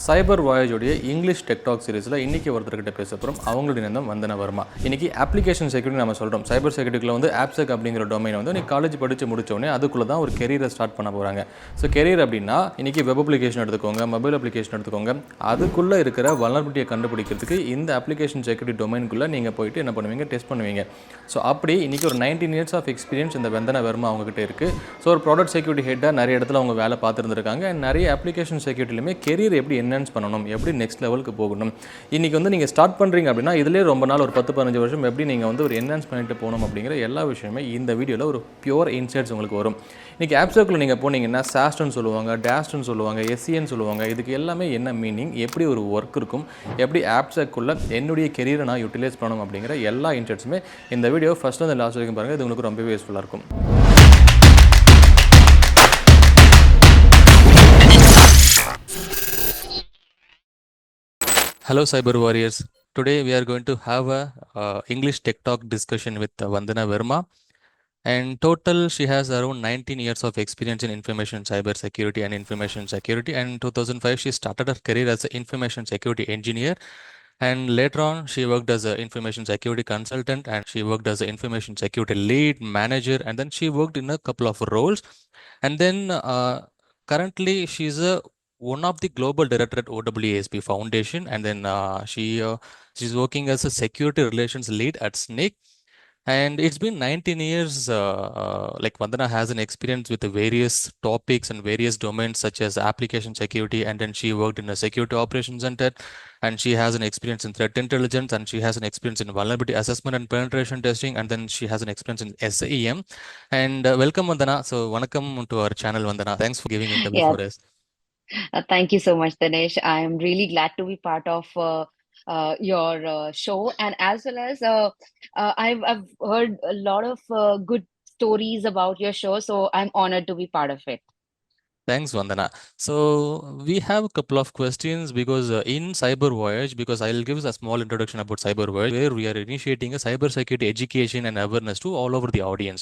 சைபர் வாயேஜோடைய English tech talk சீரிஸில் இன்றைக்கி ஒருத்தர்கிட்ட பேச போகிறோம். அவங்களுடைய நேரம் வந்தனா வர்மா. இன்றைக்கி அப்ளிகேஷன் செக்யூரிட்டி நம்ம சொல்கிறோம். சைபர் செக்யூரிட்டியில் வந்து ஆப்செக் அப்படிங்கிற டொமைன் வந்து நீ காலேஜ் படித்து முடித்தோடனே அதுக்குள்ளே தான் ஒரு கெரியரை ஸ்டார்ட் பண்ண போகிறாங்க. ஸோ கெரியர் அப்படின்னா இன்றைக்கி வெப் அப்ளிகேஷன் எடுத்துக்கோங்க, மொபைல் அப்ளிகேஷன் எடுத்துக்கோங்க. அதுக்குள்ளே இருக்கிற வல்னரபிலிட்டியை கண்டுபிடிக்கிறதுக்கு இந்த அப்ளிகேஷன் செக்யூரிட்டி டொமைனுக்குள்ளே நீங்கள் போயிட்டு என்ன பண்ணுவீங்க, டெஸ்ட் பண்ணுவீங்க. ஸோ அப்படி இன்றைக்கி ஒரு 19 years ஆஃப் எக்ஸ்பீரியன்ஸ் இந்த வந்தனா வர்மா அவங்ககிட்ட இருக்குது. ஸோ ஒரு ப்ராடக்ட் செக்யூரிட்டி ஹெட்டாக நிறைய இடத்துல அவங்க வேலை பார்த்துருந்துருக்காங்க. நிறைய அப்ளிகேஷன் செக்யூரிட்டிலுமே கெரியர் எப்படி என்ஹான்ஸ் பண்ணணும், எப்படி நெக்ஸ்ட் லெவலுக்கு போகணும். இன்றைக்கி வந்து நீங்கள் ஸ்டார்ட் பண்ணுறீங்க அப்படின்னா இதிலே ரொம்ப நாள் ஒரு 10-15 வருஷம் எப்படி நீங்கள் வந்து ஒரு என்ஹான்ஸ் பண்ணிட்டு போகணும் அப்படிங்கிற எல்லா விஷயமே இந்த வீடியோவில் ஒரு பியூர் இன்சைட்ஸ் உங்களுக்கு வரும். இன்றைக்கி ஆப்செக்கில் நீங்கள் போனீங்கன்னா சாஸ்ட்னு சொல்லுவாங்க, டேஸ்ட்னு சொல்லுவாங்க, எஸ்சின்னு சொல்லுவாங்க. இதுக்கு எல்லாமே என்ன மீனிங், எப்படி ஒரு ஒர்க் இருக்கும், எப்படி ஆப்செக்குள்ளே என்னுடைய கெரியரை நான் யூட்டிலைஸ் பண்ணணும் அப்படிங்கிற எல்லா இன்சைட்ஸுமே இந்த வீடியோ ஃபஸ்ட்டு அந்த லாஸ்ட் வரைக்கும் பாருங்கள். இது உங்களுக்கு ரொம்பவே யூஸ்ஃபுல்லாக இருக்கும். Hello Cyber Warriors. Today we are going to have a English Tech Talk discussion with Vandana Verma. And total she has around 19 years of experience in information cybersecurity and information security. And in 2005 she started her career as an information security engineer. And later on she worked as an information security consultant, and she worked as an information security lead manager, and then she worked in a couple of roles. And then currently she's a one of the global director at OWASP Foundation, and then she's working as a security relations lead at Snake. And it's been 19 years. Like Vandana has an experience with the various topics and various domains such as application security, and then she worked in a security operations center, and she has an experience in threat intelligence, and she has an experience in vulnerability assessment and penetration testing, and then she has an experience in SEM. And welcome Vandana. So welcome to our channel, Vandana. Thanks for giving interview Yeah, for us. thank you so much, Dinesh. I am really glad to be part of your show, and as well as I've heard a lot of good stories about your show, so I'm honored to be part of it. Thanks, Vandana. So we have a couple of questions because in Cyber Voyage, because I'll give a small introduction about Cyber Voyage, where we are initiating a cybersecurity education and awareness to all over the audience.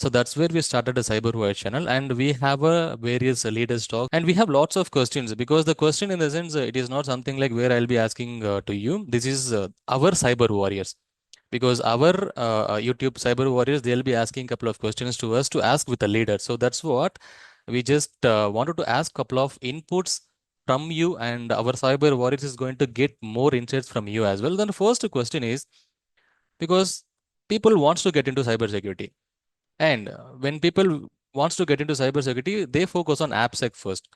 So that's where we started a Cyber Voyage channel, and we have various leaders talk, and we have lots of questions, because the question in the sense it is not something like where I'll be asking to you. This is our Cyber Warriors. Because our YouTube Cyber Warriors, they'll be asking a couple of questions to us to ask with the leader. So that's what we just wanted to ask a couple of inputs from you, and our Cyber Warriors is going to get more insights from you as well. Then the first question is, because people wants to get into cybersecurity, and when people wants to get into cybersecurity, they focus on AppSec first.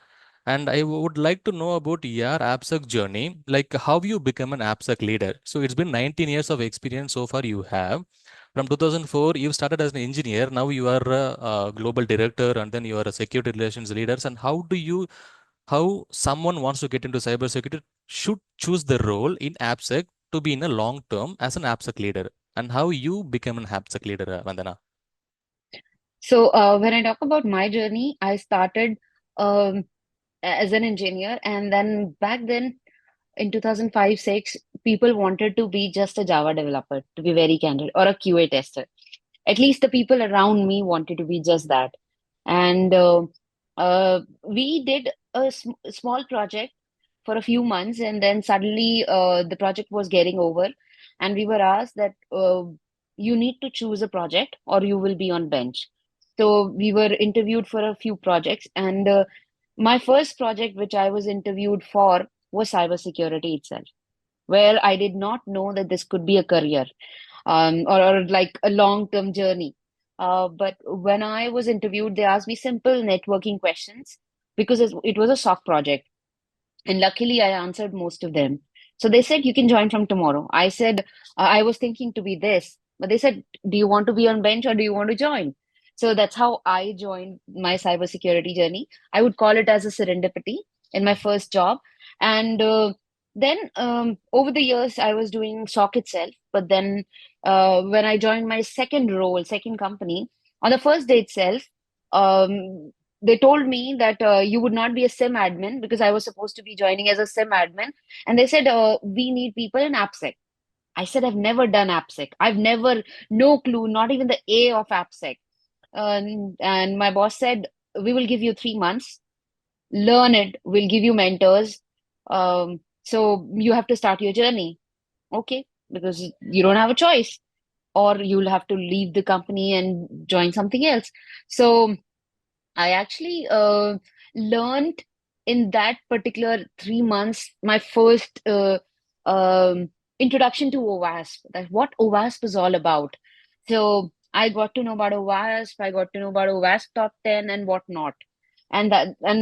And I would like to know about your AppSec journey, like how you become an AppSec leader. So it's been 19 years of experience so far you have. From 2004, you started as an engineer. Now you are a global director, and then you are a security relations leader. And how someone wants to get into cybersecurity should choose the role in AppSec to be in a long term as an AppSec leader, and how you become an AppSec leader, Vandana. So when I talk about my journey, I started as an engineer, and then back then in 2005-6, people wanted to be just a Java developer, to be very candid, or a QA tester. At least the people around me wanted to be just that. And we did a small project for a few months, and then suddenly the project was getting over, and we were asked that you need to choose a project or you will be on bench. So we were interviewed for a few projects, and my first project, which I was interviewed for, was cybersecurity itself, where I did not know that this could be a career, or like a long-term journey. But when I was interviewed, they asked me simple networking questions because it was a soft project. And luckily, I answered most of them. So they said, you can join from tomorrow. I said, I was thinking to be this. But they said, do you want to be on bench or do you want to join? So that's how I joined my cybersecurity journey. I would call it as a serendipity in my first job. And then over the years, I was doing SOC itself. But then when I joined my second role, second company, on the first day itself, they told me that you would not be a SIM admin because I was supposed to be joining as a SIM admin. And they said, we need people in AppSec. I said, I've never done AppSec. I've never, no clue, not even the A of AppSec. And my boss said, we will give you 3 months, learn it, we'll give you mentors. So you have to start your journey. Okay, because you don't have a choice, or you'll have to leave the company and join something else. So I actually learned in that particular 3 months my first introduction to OWASP, that what OWASP is all about. So I got to know about OWASP, I got to know about OWASP Top 10 and whatnot. And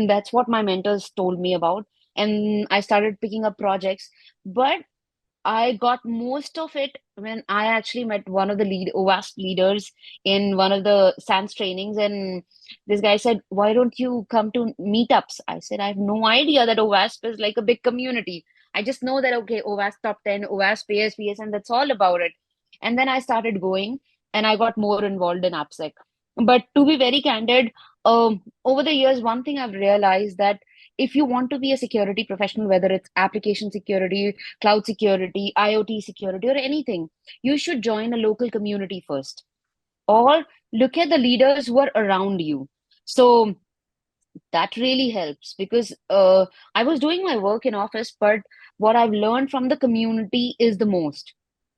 that's what my mentors told me about. And I started picking up projects. But I got most of it when I actually met one of the OWASP leaders in one of the SANS trainings. And this guy said, "Why don't you come to meetups?" I said, "I have no idea that OWASP is like a big community. I just know that, okay, OWASP Top 10, OWASP ASPS, and that's all about it." And then I started going and I got more involved in AppSec. But to be very candid, over the years, one thing I've realized that if you want to be a security professional, whether it's application security, cloud security, IoT security, or anything, you should join a local community first, or look at the leaders who are around you. So that really helps, because I was doing my work in office, but what I've learned from the community is the most.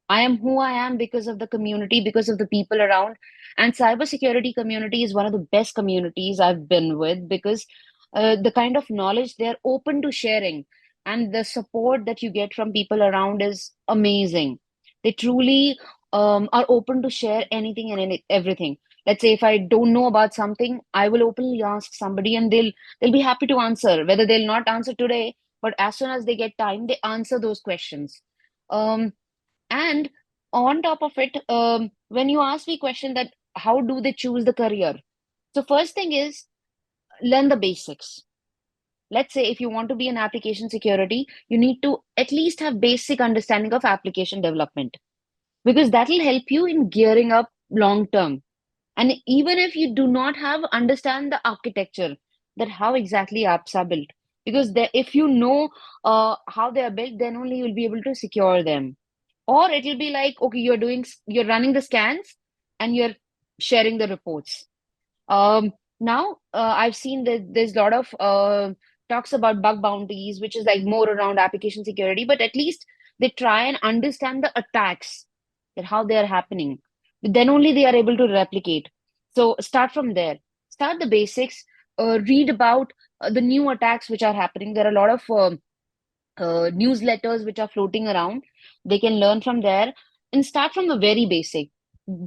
I am who I am because of the community, because of the people around. And cybersecurity community is one of the best communities I've been with, because the kind of knowledge they're open to sharing and the support that you get from people around is amazing. They truly are open to share anything and everything. Let's say if I don't know about something, I will openly ask somebody and they'll be happy to answer. Whether they'll not answer today, but as soon as they get time, they answer those questions. Um, and on top of it, when you ask me question that how do they choose the career? So first thing is learn the basics. Let's say if you want to be an application security, you need to at least have basic understanding of application development, because that will help you in gearing up long term. And even if you do not have understand the architecture, that how exactly apps are built, because if you know how they are built, then only you'll be able to secure them. Or it will be like, okay, you're running the scans and you're sharing the reports. Now I've seen that there's a lot of talks about bug bounties, which is like more around application security, but at least they try and understand the attacks, that how they are happening. Then only they are able to replicate. So start from there. Start the basics. Read about the new attacks which are happening. There are a lot of newsletters which are floating around. They can learn from there and start from the very basic.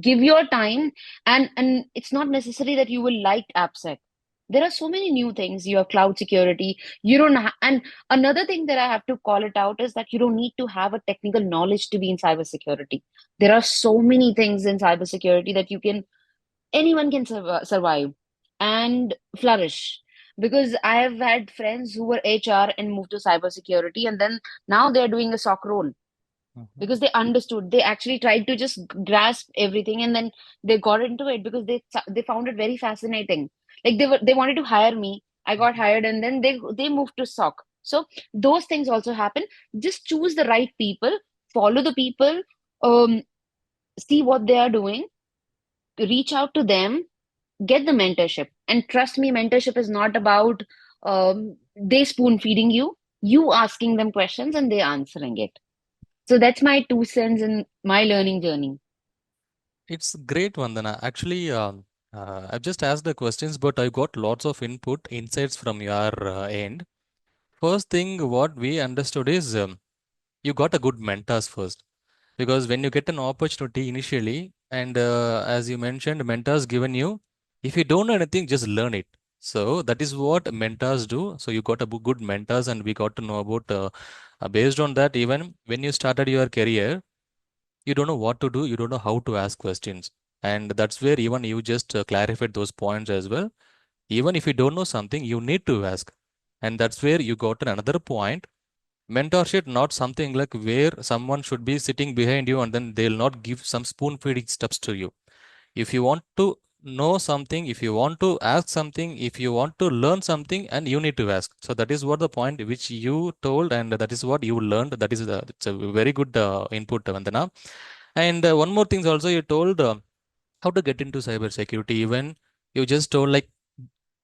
Give your time, and it's not necessary that you will like AppSec. There are so many new things. You have cloud security. You don't and another thing that I have to call it out is that you don't need to have a technical knowledge to be in cybersecurity. There are so many things in cybersecurity that anyone can survive and flourish. Because I have had friends who were HR and moved to cybersecurity, and then now they're doing a SOC role Mhm. because they understood. They actually tried to just grasp everything, and then they got into it because they found it very fascinating. Like they wanted to hire me. I got Mhm. hired, and then they moved to SOC. So those things also happen. Just choose the right people, follow the people, um, see what they are doing, reach out to them, get the mentorship. And trust me, mentorship is not about they spoon feeding you, you asking them questions and they answering it. So that's my 2 cents in my learning journey. It's great, Vandana. Actually, I've just asked the questions, but I got lots of input, insights from your end. First thing, what we understood is you got a good mentors first. Because when you get an opportunity initially, and as you mentioned, mentors given you, if you don't know anything, just learn it. So that is what mentors do. So you got a good mentors, and we got to know about based on that. Even when you started your career, you don't know what to do, you don't know how to ask questions, and that's where even you just clarified those points as well. Even if you don't know something, you need to ask, and that's where you got another point. Mentorship not something like where someone should be sitting behind you and then they'll not give some spoon feeding steps to you. If you want to know something, if you want to ask something, if you want to learn something, and you need to ask. So that is what the point which you told, and that is what you learned. That is it's a very good input, Vandana. And one more thing also, you told how to get into cyber security. Even you just told like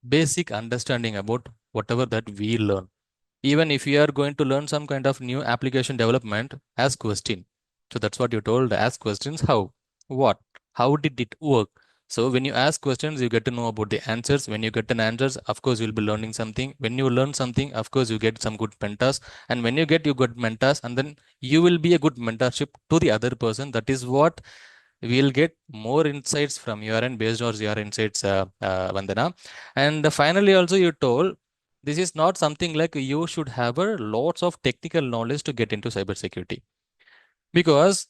basic understanding about whatever that we learn. Even if you are going to learn some kind of new application development, ask question. So that's what you told. Ask questions. How? What? How did it work? So when you ask questions, you get to know about the answers. When you get an answers, of course, you'll be learning something. When you learn something, of course, you get some good mentors. And when you get your good mentors, and then you will be a good mentorship to the other person. That is what we'll get more insights from your end based on your insights, Vandana. And finally, also you told this is not something like you should have a lots of technical knowledge to get into cybersecurity, because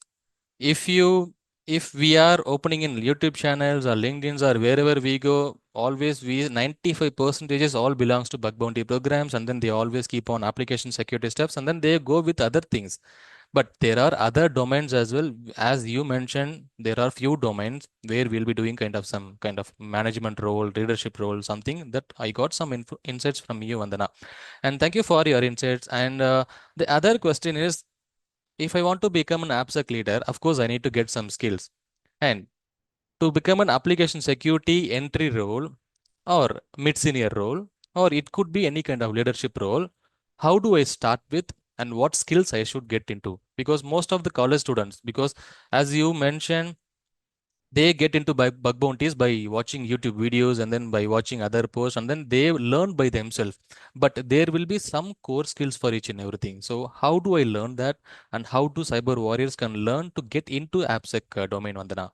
if you if we are opening in YouTube channels or LinkedIn's or wherever we go, always we 95 percentages all belongs to bug bounty programs, and then they always keep on application security steps, and then they go with other things. But there are other domains as well. As you mentioned, there are few domains where we'll be doing kind of some kind of management role, leadership role, something that I got some insights from you, Vandana. And thank you for your insights. And the other question is, if I want to become an AppSec leader, of course, I need to get some skills. And to become an application security entry role or mid-senior role, or it could be any kind of leadership role, how do I start with and what skills I should get into? Because most of the college students, because as you mentioned, they get into bug bounties by watching YouTube videos and then by watching other posts, and then they learn by themselves. But there will be some core skills for each and everything. So how do I learn that, and how do cyber warriors can learn to get into AppSec domain, Vandana?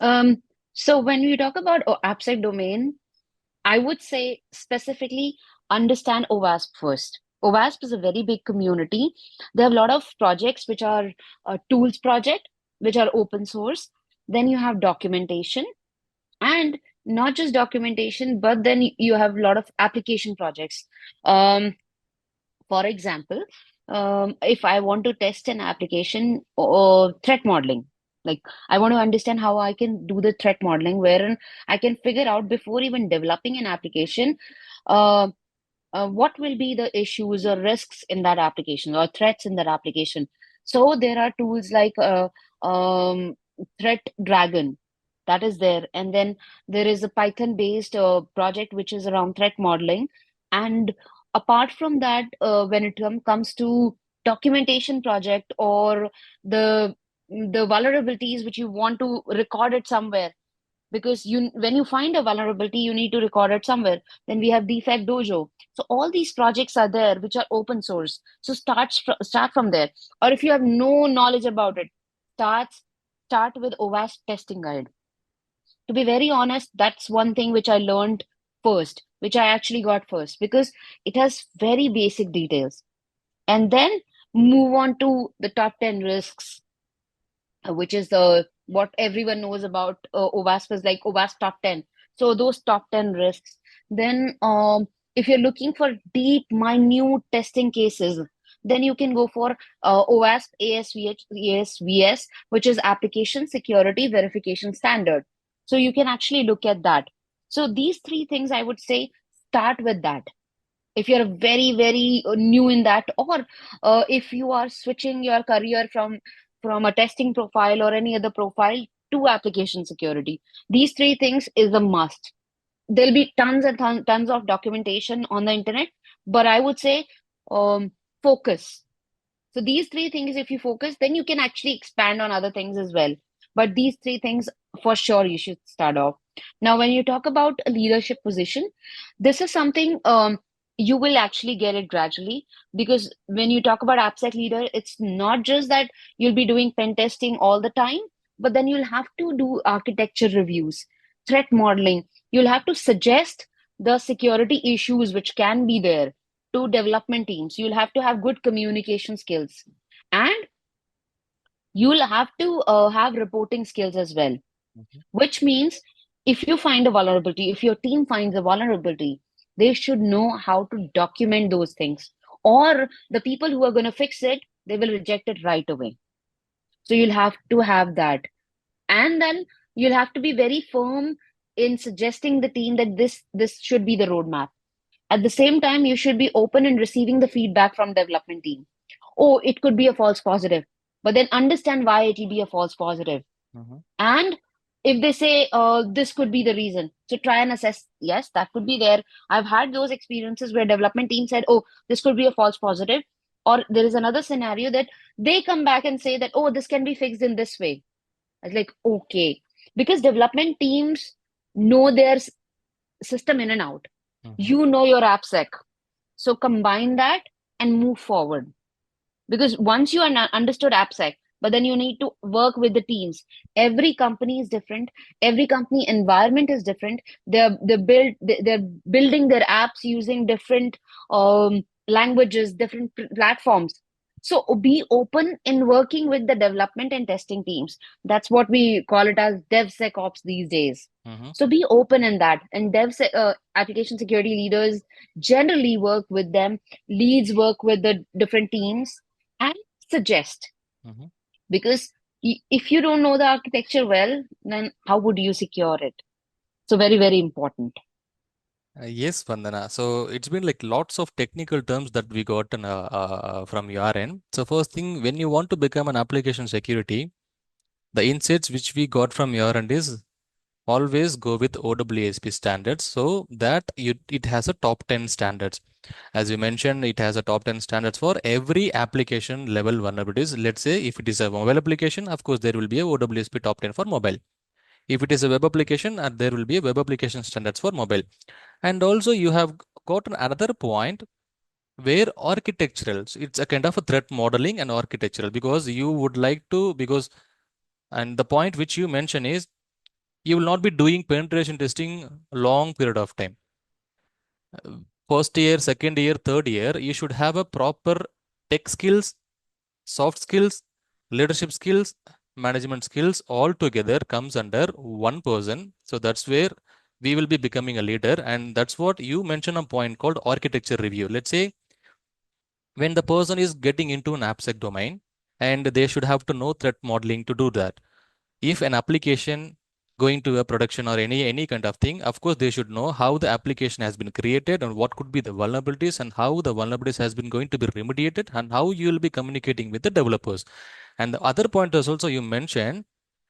Um, so when we talk about AppSec domain, I would say specifically understand OWASP first. OWASP is a very big community. There are a lot of projects which are tools project, which are open source. Then you have documentation, and not just documentation, but then you have a lot of application projects. Um, for example, if I want to test an application or threat modeling, like I want to understand how I can do the threat modeling, wherein I can figure out before even developing an application, uh, what will be the issues or risks in that application or threats in that application. So there are tools like um, Threat Dragon that is there, and then there is a Python-based project which is around threat modeling. And apart from that, when it comes to documentation project or the vulnerabilities which you want to record it somewhere, because you when you find a vulnerability you need to record it somewhere. Then we have Defect Dojo. So all these projects are there which are open source, so start from there. Or if you have no knowledge about it, start start with OWASP testing guide. To be very honest, that's one thing which I learned first, which I actually got first, because it has very basic details. And then move on to the top 10 risks, which is the what everyone knows about OWASP is like OWASP top 10. So those top 10 risks. Then if you're looking for deep, minute testing cases, then you can go for OWASP ASVS, which is Application Security Verification Standard. So you can actually look at that. So these three things, I would say, start with that if you're very very new in that, or if you are switching your career from a testing profile or any other profile to application security. These three things is a must. There'll be tons and tons of documentation on the internet, but I would say focus. So these three things, if you focus, then you can actually expand on other things as well. But these three things, for sure, you should start off. Now, when you talk about a leadership position, this is something you will actually get it gradually, because when you talk about AppSec leader, it's not just that you'll be doing pen testing all the time, but then you'll have to do architecture reviews, threat modeling. You'll have to suggest the security issues which can be there to development teams. You'll have to have good communication skills, and you'll have to have reporting skills as well, Mhm. which means if you find a vulnerability, if your team finds a vulnerability, they should know how to document those things, or the people who are going to fix it, they will reject it right away. So you'll have to have that, and then you'll have to be very firm in suggesting the team that this should be the roadmap. At the same time, you should be open in receiving the feedback from development team. Oh, it could be a false positive, but then understand why it will be a false positive. Mhm. And if they say this could be the reason, so try and assess. Yes, that could be there. I've had those experiences where development team said, oh, this could be a false positive, or there is another scenario that they come back and say that, oh, this can be fixed in this way. I was like, okay, because development teams know their system in and out. Mhm. You know your AppSec, so combine that and move forward. Because once you understood AppSec, but then you need to work with the teams. Every company is different. Every company environment is different. They're building their apps using different languages, different platforms. So be open in working with the development and testing teams. That's what we call it as DevSecOps these days. Mhm. So be open in that. And application security leaders generally work with them. Leads work with the different teams and suggest, Mhm. because if you don't know the architecture well, then how would you secure it? So very, very important. Yes, Vandana. So it's been like lots of technical terms that we got from your end. So first thing, when you want to become an application security, the insights which we got from your end is always go with OWASP standards. So that it has a top 10 standards. As you mentioned, it has a top 10 standards for every application level vulnerabilities. Let's say if it is a mobile application, of course, there will be a OWASP top 10 for mobile. If it is a web application, there will be a web application standards for mobile. And also you have gotten another point where architectural, so it's a kind of a threat modeling and architectural, because you would like to, because, and the point which you mention is you will not be doing penetration testing long period of time. First year, second year, third year, you should have a proper tech skills, soft skills, leadership skills, management skills all together comes under one person. So that's where we will be becoming a leader. And that's what you mentioned a point called architecture review. Let's say when the person is getting into an AppSec domain, and they should have to know threat modeling to do that. If an application going to a production or any kind of thing, of course they should know how the application has been created and what could be the vulnerabilities and how the vulnerabilities has been going to be remediated and how you will be communicating with the developers. And the other point is also you mentioned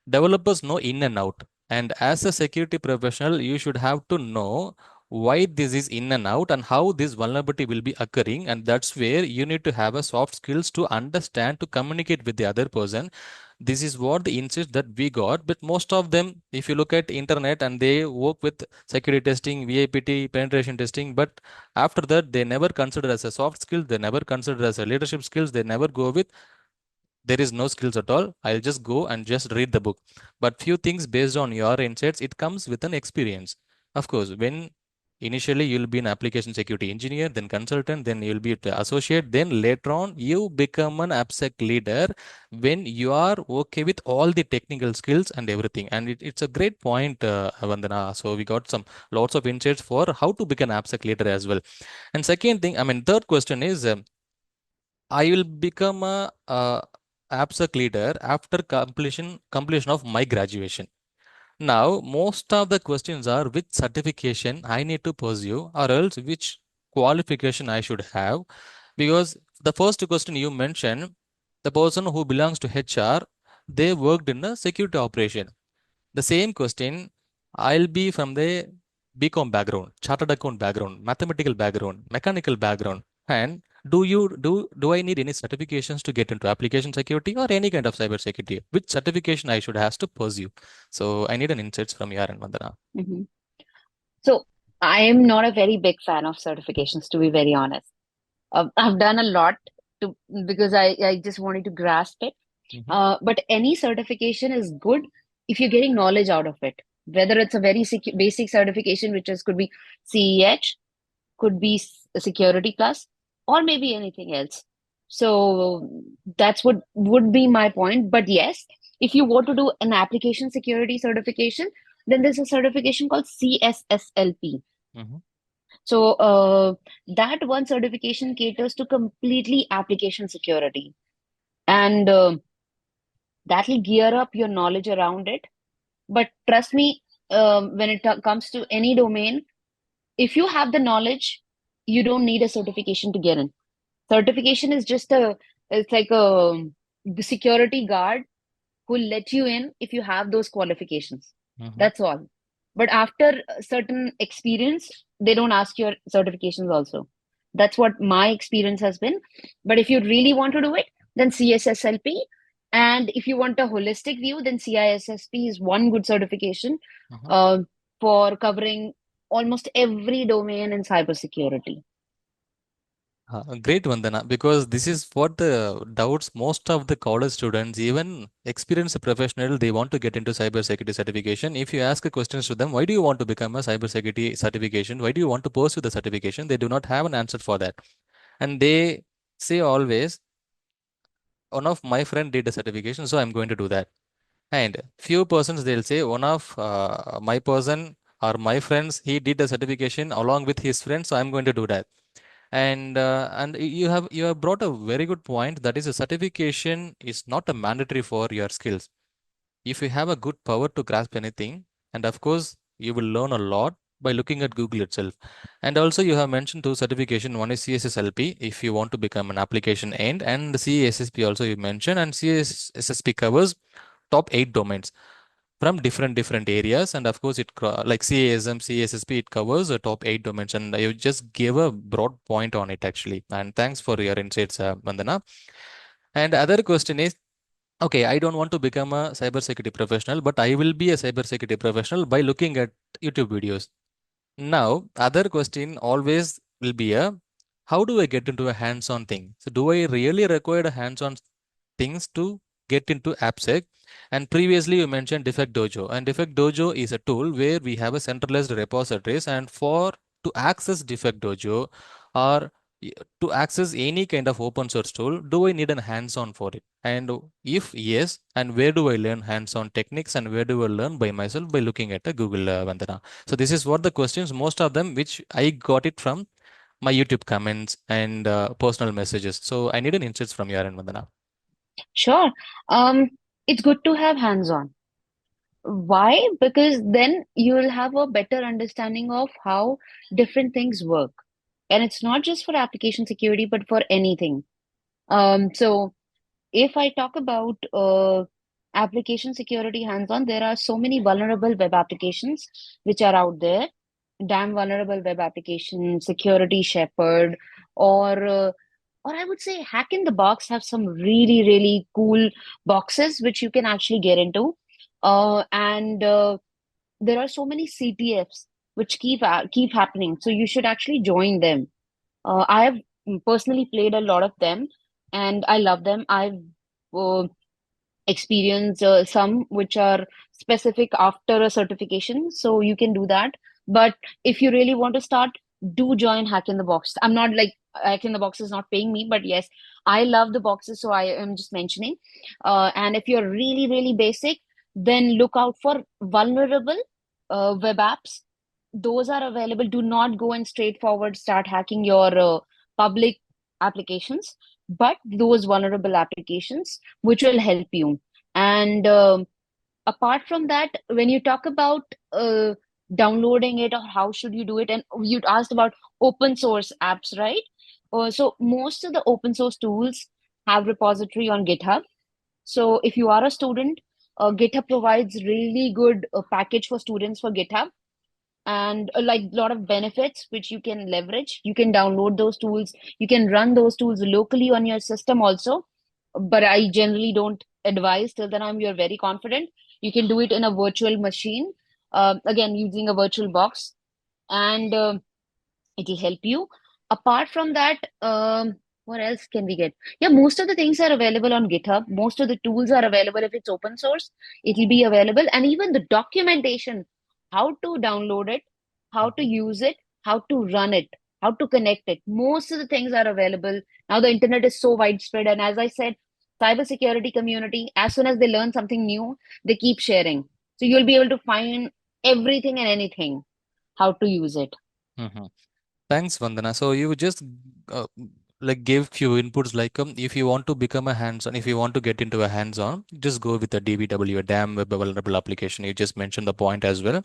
developers know in and out. And as a security professional, you should have to know why this is in and out and how this vulnerability will be occurring. And that's where you need to have a soft skills to understand, to communicate with the other person. This is what the insights that we got. But most of them, if you look at internet and they work with security testing, VAPT, penetration testing, but after that, they never consider as a soft skill, they never consider as a leadership skills, they never go with there is no skills at all. I'll just go and just read the book. But few things based on your insights, it comes with an experience. Of course, when initially you'll be an application security engineer, then consultant, then you'll be the associate, then later on you become an AppSec leader when you are okay with all the technical skills and everything. And it's a great point, Vandana. So we got some lots of insights for how to become an AppSec leader as well. And second thing, I mean, third question is, I will become a AppSec leader after completion of my graduation. Now, most of the questions are which certification I need to pursue, or else which qualification I should have. Because the first question you mentioned, the person who belongs to HR, they worked in a security operation. The same question, I'll be from the BCom background, chartered account background, mathematical background, mechanical background. And do I need any certifications to get into application security or any kind of cyber security? Which certification I should have to pursue? So I need an insights from your end, Vandana. Mhm. So I am not a very big fan of certifications, to be very honest. I've done a lot to because I just wanted to grasp it. Mhm. But any certification is good if you're getting knowledge out of it. Whether it's a very basic certification, which is could be CEH, could be Security Plus, or maybe anything else. So that's what would be my point. But yes, if you want to do an application security certification, then there's a certification called CSSLP. Mhm. So that one certification caters to completely application security, and that'll gear up your knowledge around it. But trust me, when it comes to any domain, if you have the knowledge, you don't need a certification to get in. Certification is just it's like a security guard who will let you in if you have those qualifications. Mhm. That's all. But after a certain experience, they don't ask your certifications also. That's what my experience has been. But if you really want to do it, then CSSLP. And if you want a holistic view, then CISSP is one good certification Mhm. uh, for covering almost every domain in cybersecurity. Great, Vandana, because this is what the doubts most of the college students, even experienced professional, they want to get into cybersecurity certification. If you ask a questions to them, why do you want to become a cybersecurity certification? Why do you want to pursue the certification? They do not have an answer for that. And they say always, one of my friend did a certification, so I'm going to do that. And few persons they'll say one of my person or my friends he did a certification along with his friends, so I'm going to do that. And you have brought a very good point, that is a certification is not a mandatory for your skills. If you have a good power to grasp anything, and of course you will learn a lot by looking at Google itself. And also you have mentioned two certification, one is CSSLP if you want to become an application end, and the CASSP also you mentioned, and CSSP covers top 8 domains from different areas. And of course like CASM, CSSP, it covers the top 8 domains, and you just gave a broad point on it actually, and thanks for your insights, Vandana. And other question is, okay, I don't want to become a cybersecurity professional, but I will be a cybersecurity professional by looking at YouTube videos. Now, other question always will be a, how do I get into a hands-on thing? So do I really require a hands-on things to get into AppSec? And previously you mentioned Defect Dojo, and Defect Dojo is a tool where we have a centralized repositories, and for to access Defect Dojo or y- to access any kind of open source tool, do I need a hands-on for it? And if yes, and where do I learn hands-on techniques, and where do I learn by myself by looking at a Google, Vandana? So this is what the questions, most of them, which I got it from my YouTube comments and personal messages. So I need an insights from your end, Vandana. Sure. Um, it's good to have hands-on. Why? Because then you'll have a better understanding of how different things work. And it's not just for application security, but for anything. So if I talk about application security hands-on, there are so many vulnerable web applications which are out there. Damn vulnerable web application, Security Shepherd, or uh, or I would say Hack in the Box have some really, really cool boxes which you can actually get into. And there are so many CTFs which keep happening. So you should actually join them. I have personally played a lot of them, and I love them. I've uh, experience some which are specific after a certification, so you can do that. But if you really want to start, do join Hack in the Box. I'm not like Hack in the Box is not paying me, but yes, I love the boxes, so I am just mentioning. And if you're really, really basic, then look out for vulnerable web apps. Those are available. Do not go and straightforward start hacking your public applications, but those vulnerable applications which will help you. And apart from that, when you talk about downloading it or how should you do it, and you asked about open source apps, right? So most of the open source tools have repository on GitHub. So if you are a student, GitHub provides really good package for students for GitHub, and like a lot of benefits which you can leverage. You can download those tools, you can run those tools locally on your system also, but I generally don't advise till the time you're very confident. You can do it in a virtual machine, again using a virtual box, and it'll help you. Apart from that, what else can we get? Yeah, most of the things are available on GitHub. Most of the tools are available. If it's open source, it'll be available. And even the documentation, how to download it, how to Mhm. use it, how to run it, how to connect it. Most of the things are available. Now the internet is so widespread. And as I said, cybersecurity community, as soon as they learn something new, they keep sharing. So you'll be able to find everything and anything, how to use it. Mhm. Thanks, Vandana. So you just uh, like gave few inputs like if you want to become a hands-on, if you want to get into a hands-on, just go with a DBW, a damn web vulnerable application. You just mentioned the point as well.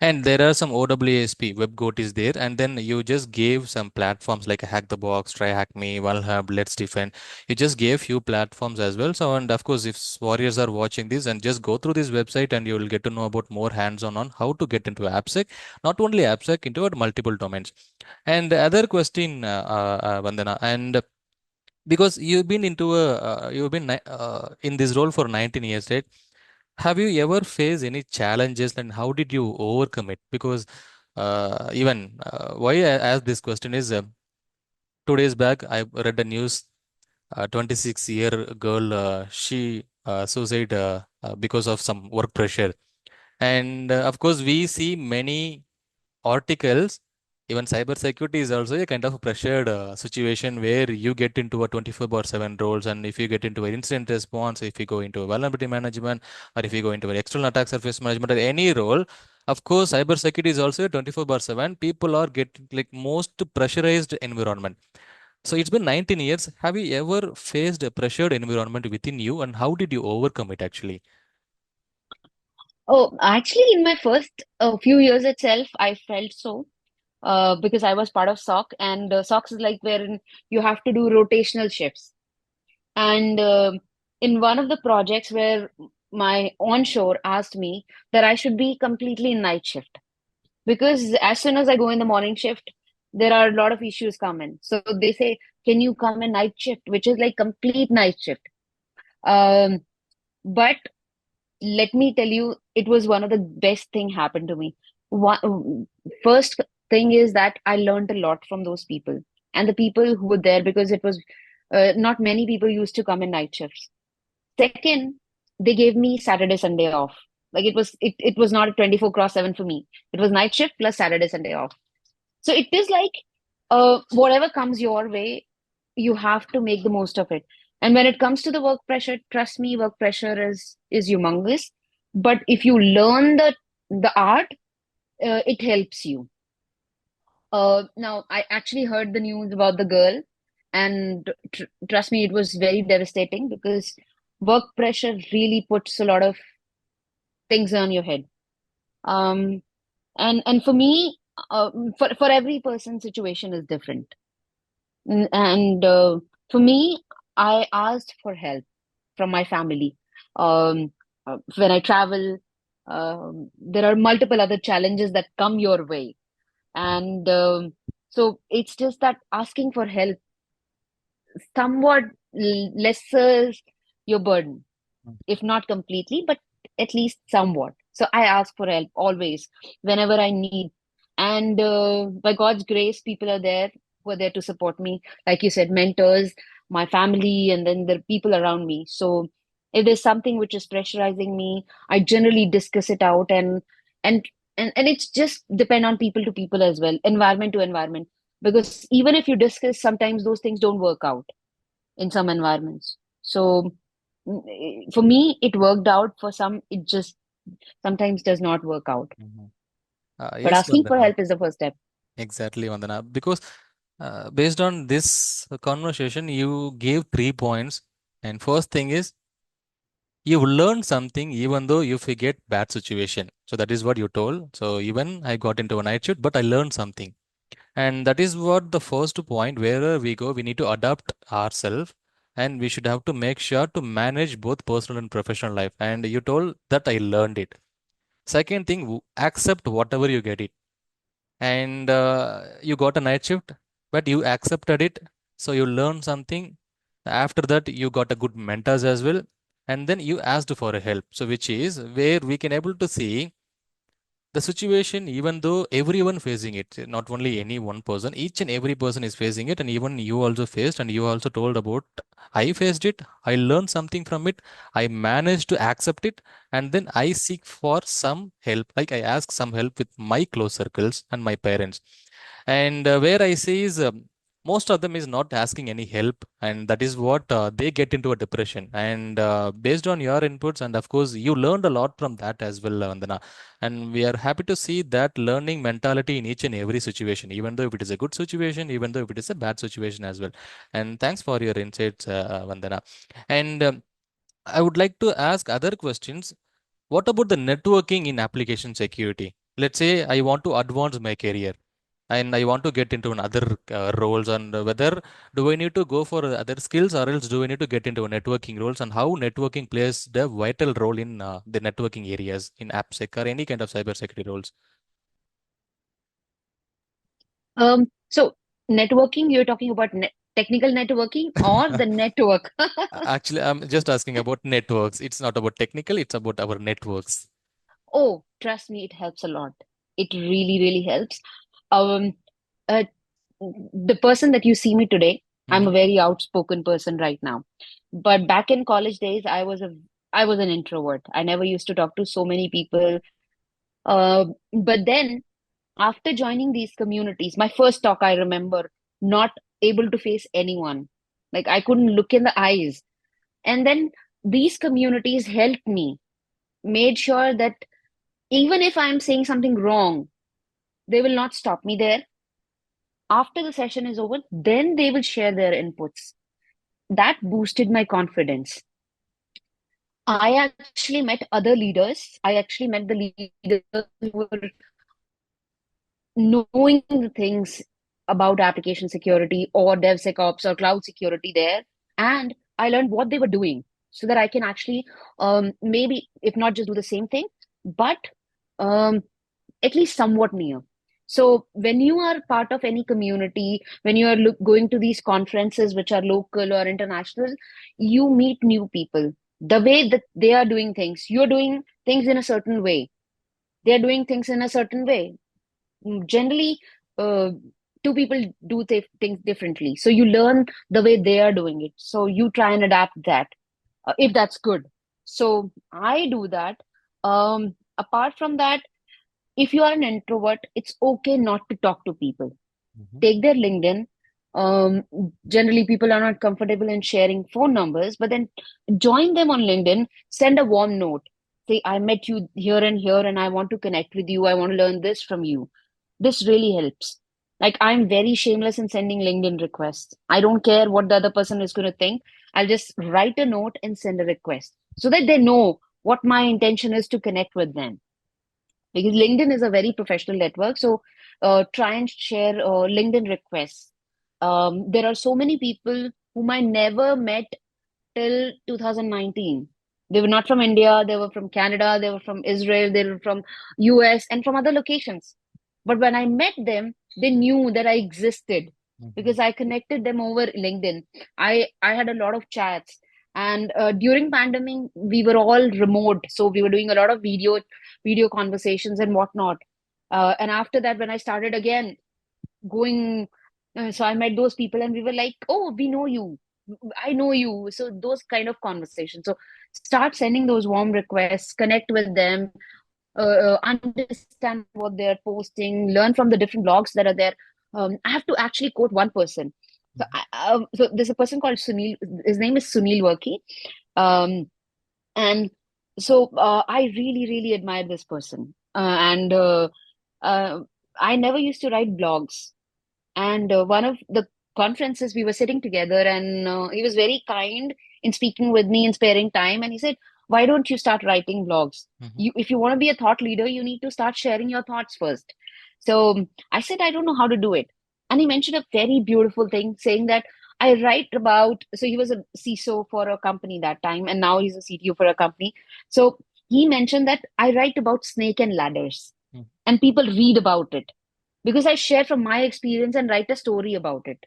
And there are some OWASP, WebGoat is there. And then you just gave some platforms like Hack the Box, Try Hack Me, Valhub, Let's Defend. You just gave few platforms as well. So, and of course, if warriors are watching this, and just go through this website and you will get to know about more hands-on on how to get into AppSec, not only AppSec, into multiple domains. And the other question, Vandana, and because you've been into you've been in this role for 19 years, right? Have you ever faced any challenges and how did you overcome it? Because even why I ask this question is 2 days back I read a news. 26-year girl, she suicide because of some work pressure. And of course, we see many articles. Even cybersecurity is also a kind of a pressured situation where you get into a 24/7 roles, and if you get into an incident response, if you go into a vulnerability management, or if you go into an external attack surface management, or any role, of course, cybersecurity is also a 24/7. People are getting like most pressurized environment. So it's been 19 years. Have you ever faced a pressured environment within you, and how did you overcome it actually? Oh, actually, in my first few years itself, I felt so because I was part of SOC, and SOC is like wherein you have to do rotational shifts. And in one of the projects where my onshore asked me that I should be completely in night shift because as soon as I go in the morning shift, there are a lot of issues come in. So they say, can you come in night shift, which is like complete night shift. Um, but let me tell you, it was one of the best thing happened to me. First thing is that I learned a lot from those people and the people who were there because it was not many people used to come in night shifts. Second, they gave me Saturday, Sunday off. Like it was not a 24/7 for me. It was night shift plus Saturday, Sunday off. So it is like whatever comes your way, you have to make the most of it. And when it comes to the work pressure, trust me, work pressure is humongous. But if you learn the art, it helps you. Now, I actually heard the news about the girl, and trust me, it was very devastating because work pressure really puts a lot of things on your head. Um, and for me, for every person, situation is different. And for me, I asked for help from my family. Um, when I travel, there are multiple other challenges that come your way. And so it's just that asking for help somewhat lessens your burden, if not completely, but at least somewhat. So I ask for help always, whenever I need. And by God's grace, people are there who are there to support me. Like you said, mentors, my family, and then the people around me. So if there's something which is pressurizing me, I generally discuss it out and and it's just depend on people to people as well, environment to environment. Because even if you discuss, sometimes those things don't work out in some environments. So for me, it worked out. For some, it just sometimes does not work out. Mhm. But Yes, asking for Vandana. help is the first step. Exactly, Vandana. Because based on this conversation, you gave 3 points. And first thing is you learn something even though you forget bad situation. So that is what you told. So even I got into a night shift, but I learned something. And that is what the first point, wherever we go, we need to adapt ourselves, and we should have to make sure to manage both personal and professional life. And you told that I learned it. Second thing, accept whatever you get it. And you got a night shift, but you accepted it. So you learned something. After that, you got a good mentors as well. And then you asked for a help. So which is where we can able to see the situation, even though everyone facing it, not only any one person, each and every person is facing it, and even you also faced, and you also told about I faced it, I learned something from it, I managed to accept it, and then I seek for some help, like I ask some help with my close circles and my parents. And where I say is most of them is not asking any help, and that is what they get into a depression. And based on your inputs, and of course you learned a lot from that as well, Vandana, and we are happy to see that learning mentality in each and every situation, even though if it is a good situation, even though if it is a bad situation as well. And thanks for your insights, Vandana. And I would like to ask other questions. What about the networking in application security? Let's say I want to advance my career and I want to get into another roles, and whether do I need to go for other skills, or else do I need to get into networking roles, and how networking plays the vital role in the networking areas in AppSec or any kind of cybersecurity roles. So networking, you're talking about technical networking or the network? Actually, I'm just asking about networks. It's not about technical, it's about our networks. Oh, trust me, it helps a lot. It really, really helps. Um, uh, the person that you see me today, I'm a Hmm. very outspoken person right now. But back in college days, I was an introvert. I never used to talk to so many people. But then after joining these communities, my first talk, I remember not able to face anyone. Like I couldn't look in the eyes. And then these communities helped me, made sure that even if I'm saying something wrong, they will not stop me there. After the session is over, then they will share their inputs. That boosted my confidence. I actually met other leaders. I actually met the leaders who were knowing the things about application security or DevSecOps or cloud security there. And I learned what they were doing so that I can actually maybe, if not just do the same thing, but um, at least somewhat near. So when you are part of any community, when you are going to these conferences, which are local or international, you meet new people. The way that they are doing things, you're doing things in a certain way. They're doing things in a certain way. Generally, uh, two people do things differently. So you learn the way they are doing it. So you try and adapt that if that's good. So I do that. Apart from that, if you are an introvert, it's okay not to talk to people. Mhm. Take their LinkedIn. Um, Generally, people are not comfortable in sharing phone numbers, but then join them on LinkedIn, send a warm note. Say, I met you here and here, and I want to connect with you. I want to learn this from you. This really helps. Like, I'm very shameless in sending LinkedIn requests. I don't care what the other person is going to think. I'll just write a note and send a request so that they know what my intention is to connect with them, because LinkedIn is a very professional network. So try and share LinkedIn requests. There are so many people whom I never met till 2019. They were not from India, they were from Canada, they were from Israel, they were from US and from other locations. But when I met them, they knew that I existed Mhm. because I connected them over LinkedIn. I had a lot of chats. And during pandemic, we were all remote, so we were doing a lot of video conversations and whatnot. And after that, when I started again going, so I met those people, and we were like, "Oh, we know you. I know you." So those kind of conversations. So start sending those warm requests, connect with them, understand what they're posting, learn from the different blogs that are there. I have to actually quote one person. So there's a person called Sunil. His name is Sunil Worky. Um, and so I really, really admire this person. And uh, I never used to write blogs. And one of the conferences, we were sitting together, and he was very kind in speaking with me and sparing time. And he said, "Why don't you start writing blogs? Mhm. If you want to be a thought leader, you need to start sharing your thoughts first." So I said, "I don't know how to do it." And he mentioned a very beautiful thing, saying that I write about. So he was a CISO for a company that time, and now he's a CTO for a company. So he mentioned that I write about snake and ladders, Mhm. and people read about it because I share from my experience and write a story about it.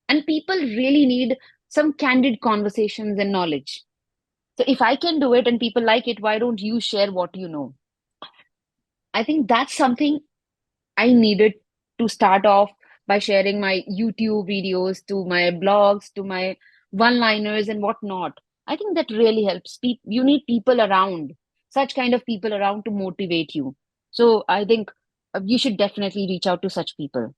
And people really need some candid conversations and knowledge. So if I can do it and people like it, why don't you share what you know? I think that's something I needed to start off by sharing my YouTube videos to my blogs, to my one-liners and whatnot. I think that really helps. You need people around, such kind of people around to motivate you. So I think you should definitely reach out to such people.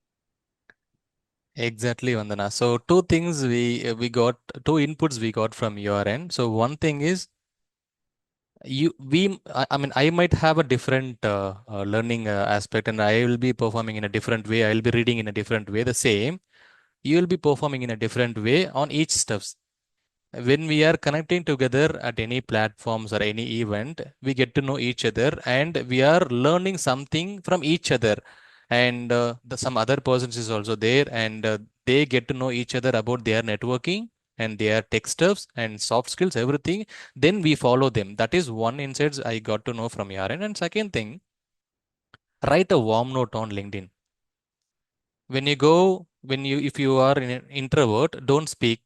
Exactly, Vandana. So two things we got, two inputs we got from your end. So one thing is I mean I might have a different learning aspect, and I will be performing in a different way. I will be reading in a different way. The same, you will be performing in a different way on each steps. When we are connecting together at any platforms or any event, we get to know each other and we are learning something from each other. And some other persons is also there, and they get to know each other about their networking and their tech stuffs and soft skills, everything. Then we follow them. That is one insights I got to know from your end. And second thing, write a warm note on LinkedIn. If you are an introvert, don't speak.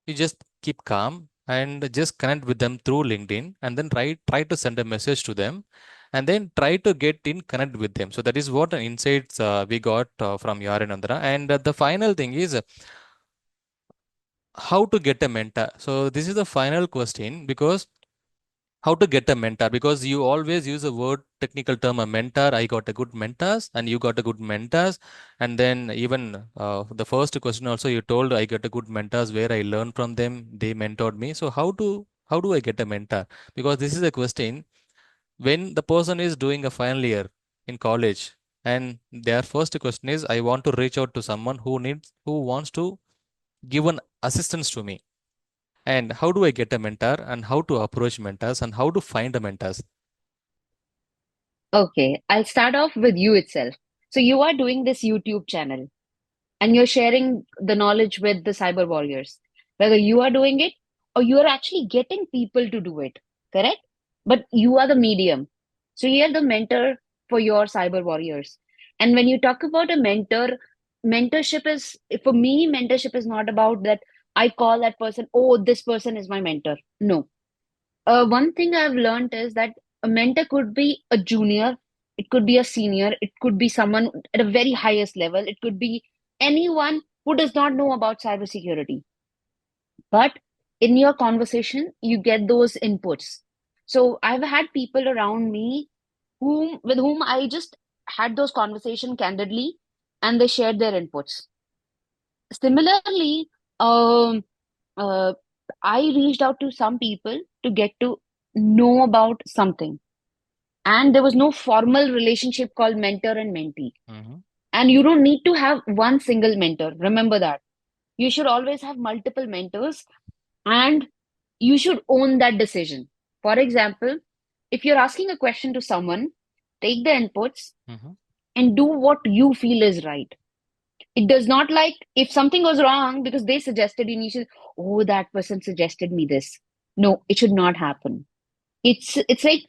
You just keep calm and just connect with them through LinkedIn, and then try to send a message to them, and then try to get in connect with them. So that is what insights we got from Yarinandra. And the final thing is how to get a mentor. So this is the final question, because how to get a mentor, because you always use a word technical term, a mentor. I got a good mentors and you got a good mentors. And then even the first question also, you told I got a good mentors where I learned from them, they mentored me. So how do I get a mentor? Because this is a question when the person is doing a final year in college, and their first question is, I want to reach out to someone who wants to give an assistance to me. And how do I get a mentor, and how to approach mentors, and how to find a mentors? Okay, I'll start off with you itself. So you are doing this YouTube channel and you're sharing the knowledge with the cyber warriors, whether you are doing it or you are actually getting people to do it, correct? But you are the medium. So you're the mentor for your cyber warriors. And when you talk about a mentor, mentorship is, for me, mentorship is not about that I call that person, oh, this person is my mentor. No. One thing I've learned is that a mentor could be a junior, it could be a senior, it could be someone at a very highest level, it could be anyone who does not know about cybersecurity. But in your conversation, you get those inputs. So I've had people around me with whom I just had those conversation candidly, and they shared their inputs. Similarly, um, uh, I reached out to some people to get to know about something. And there was no formal relationship called mentor and mentee. Mhm. And you don't need to have one single mentor. Remember that. You should always have multiple mentors, and you should own that decision. For example, if you're asking a question to someone, take the inputs Mhm. and do what you feel is right. It does not, like, if something goes wrong because they suggested initially, oh, that person suggested me this. No, it should not happen. It's like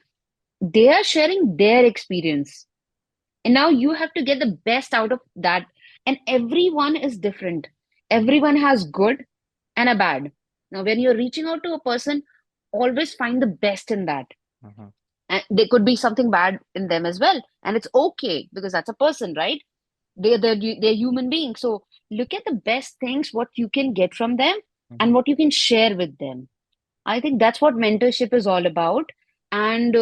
they are sharing their experience. And now you have to get the best out of that. And everyone is different. Everyone has good and a bad. Now, when you're reaching out to a person, always find the best in that. Mhm. And there could be something bad in them as well. And it's okay because that's a person, right? They're human beings. So look at the best things, what you can get from them and Mhm. what you can share with them. I think that's what mentorship is all about. And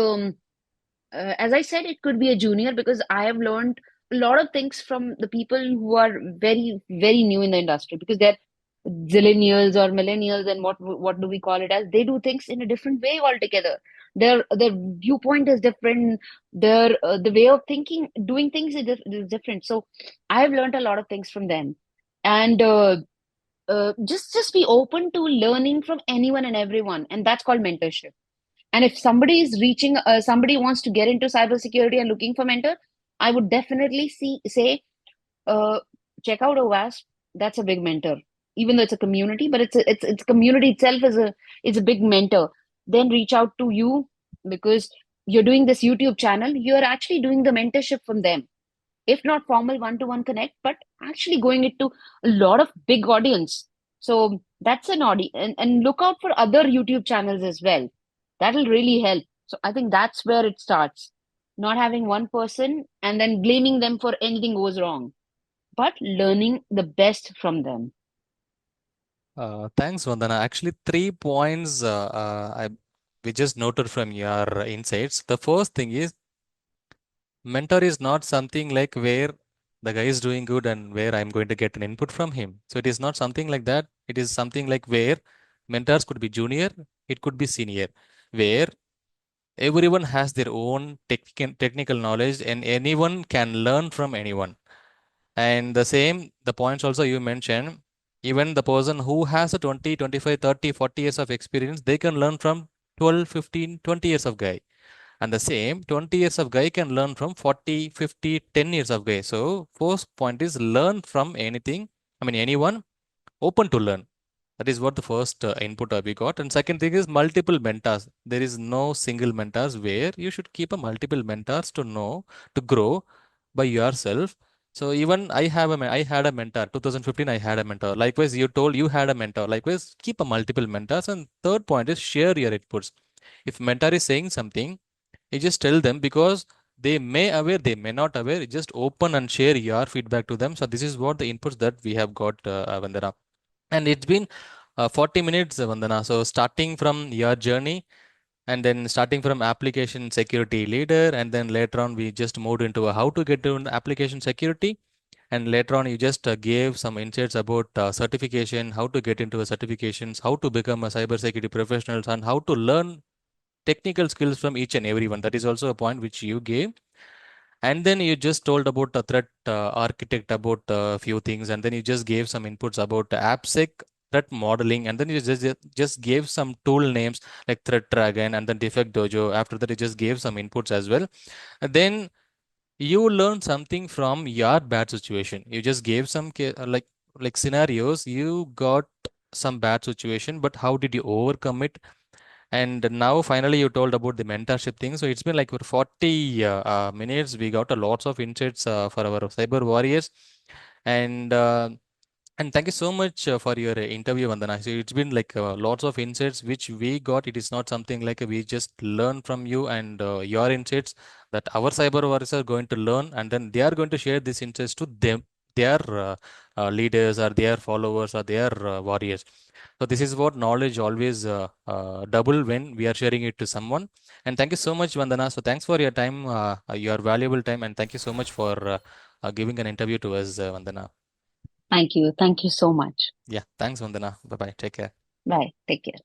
as I said, it could be a junior because I have learned a lot of things from the people who are very, very new in the industry because they're zillennials or millennials, and what do we call it as? They do things in a different way altogether. Their viewpoint is different. The way of thinking, doing things is different. So I have learned a lot of things from them, and just be open to learning from anyone and everyone, and that's called mentorship. And if somebody is reaching, somebody wants to get into cybersecurity and looking for mentor, I would definitely say, uh, check out OWASP. That's a big mentor, even though it's a community, but it's community itself is a big mentor. Then reach out to you because you're doing this YouTube channel. You're actually doing the mentorship from them, if not formal one-to-one connect, but actually going into a lot of big audience. So that's an audience, and look out for other YouTube channels as well. That'll really help. So I think that's where it starts. Not having one person and then blaming them for anything goes wrong, but learning the best from them. Thanks, Vandana. Actually, 3 points we just noted from your insights. The first thing is mentor is not something like where the guy is doing good and where I'm going to get an input from him. So it is not something like that. It is something like where mentors could be junior, it could be senior, where everyone has their own technical knowledge and anyone can learn from anyone. And the same, the points also you mentioned, even the person who has a 20, 25, 30, 40 years of experience, they can learn from 12, 15, 20 years of guy. And the same 20 years of guy can learn from 40, 50, 10 years of guy. So first point is learn from anything. I mean, anyone open to learn. That is what the first input we got. And second thing is multiple mentors. There is no single mentors where you should keep a multiple mentors to know, to grow by yourself. So even I had a mentor. 2015, I had a mentor. Likewise, you told you had a mentor. Likewise, keep a multiple mentors. And third point is share your inputs. If mentor is saying something, you just tell them because they may aware, they may not aware. You just open and share your feedback to them. So this is what the inputs that we have got, Vandana. And it's been 40 minutes, Vandana. So starting from your journey and then starting from application security leader, and then later on we just moved into how to get to application security. And later on, you just gave some insights about certification, how to get into a certifications, how to become a cybersecurity professionals, and how to learn technical skills from each and everyone. That is also a point which you gave. And then you just told about the threat architect, about a few things, and then you just gave some inputs about the AppSec threat modeling, and then you just gave some tool names like Threat Dragon and then Defect Dojo. After that, you just gave some inputs as well. And then you learned something from your bad situation. You just gave some like scenarios. You got some bad situation, but how did you overcome it? And now finally you told about the mentorship thing. So it's been like for 40 minutes. We got a lots of insights for our cyber warriors. And and thank you so much for your interview, Vandana. So it's been like lots of insights which we got. It is not something like we just learn from you and your insights that our cyber warriors are going to learn, and then they are going to share these insights to them, their leaders or their followers or their warriors. So this is what knowledge always double when we are sharing it to someone. And thank you so much, Vandana. So thanks for your time, your valuable time, and thank you so much for giving an interview to us, Vandana. Thank you. Thank you so much. Yeah, thanks, Vandana. Bye bye. Take care. Bye. Take care.